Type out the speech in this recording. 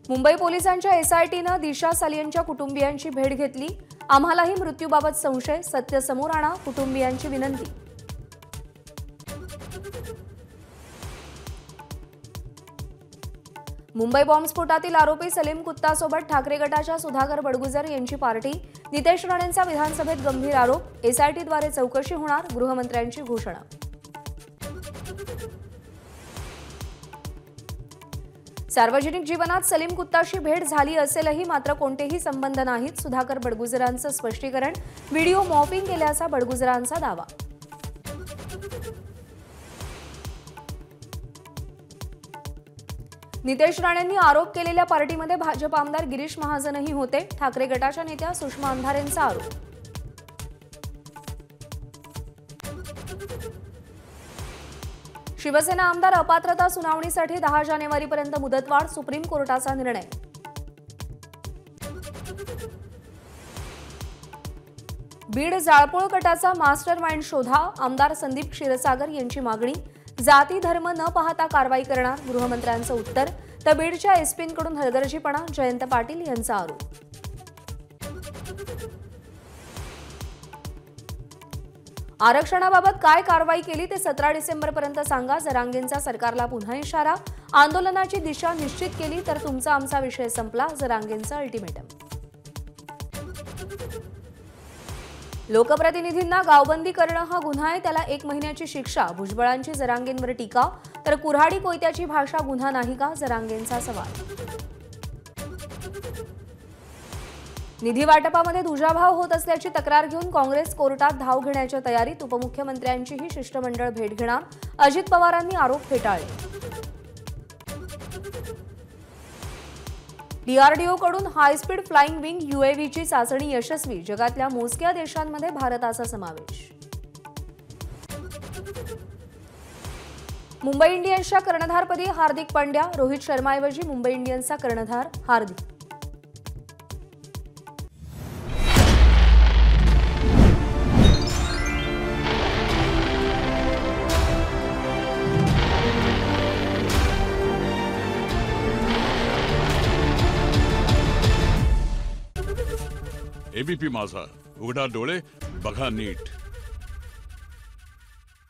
मुंबई पोलिसांच्या एसआयटीनं दिशा सालियनच्या कुटुंबियांची भेट घेतली। आम्हालाही मृत्यूबाबत संशय, सत्य समोर आणा, कुटुंबियांची विनंती। मुंबई बॉम्बस्फोटातील आरोपी सलीम कुत्तासोबत ठाकरे गटाच्या सुधाकर बडगुजर यांची पार्टी। नितेश राणेंचा विधानसभेत गंभीर आरोप, एसआयटीद्वारे चौकशी होणार, गृहमंत्र्यांची घोषणा। सार्वजनिक जीवनात सलीम कुत्ताशी भेट झाली असेलही मात्र कोणतेही संबंध नाहीत, सुधाकर बडगुजरांचं स्पष्टीकरण। व्हिडिओ मॉर्फिंग केल्याचा बडगुजरांचा दावा। नितेश राणेंनी आरोप केलेल्या पार्टीमध्ये भाजप आमदार गिरीश महाजनही होते। ठाकरे गटाच्या नेत्या सुषमा अंधारेंचा आरोप। शिवसेना आमदार अपात्रता सुनावणीसाठी 10 जानेवारीपर्यंत मुदतवाढ, सुप्रीम कोर्टाचा निर्णय। बीड जाळपोळ गटाचा मास्टर माइंड शोधा, आमदार संदीप क्षीरसागर यांची मागणी। जाती धर्म न पाहता कारवाई करणार, गृहमंत्र्यांचं उत्तर। तर बीडच्या एसपींकडून हलगर्जीपणा, जयंत पाटील यांचा आरोप। आरक्षणाबाबत काय कारवाई केली ते 17 डिसेंबरपर्यंत सांगा, जरांगेंचा सरकारला पुन्हा इशारा। आंदोलनाची दिशा निश्चित केली तर तुमचा आमचा विषय संपला, जरांगेंचा अल्टिमेटम। लोकप्रतिनिधींना गावबंदी करणं हा गुन्हा आहे, त्याला 1 महिन्याची शिक्षा, भुजबळांची जरांगेंवर टीका। तर कुऱ्हाडी कोयत्याची भाषा गुन्हा नाही का, जरांगेंचा सवाल। निधी वाटपामध्ये दुजाभाव होत असल्याची तक्रार घेऊन काँग्रेस कोर्टात धाव घेण्याच्या तयारीत, उपमुख्यमंत्र्यांचीही शिष्टमंडळ भेट घेणार, अजित पवारांनी आरोप फेटाळले। डीआरडीओकडून हायस्पीड फ्लाइंग विंग यूएव्हीची चाचणी यशस्वी, जगातल्या मोजक्या देशांमध्ये भारताचा समावेश। मुंबई इंडियन्सच्या कर्णधारपदी हार्दिक पांड्या, रोहित शर्माऐवजी मुंबई इंडियन्सचा कर्णधार हार्दिक। एबीपी माझा, उघडा डोळे बघा नीट।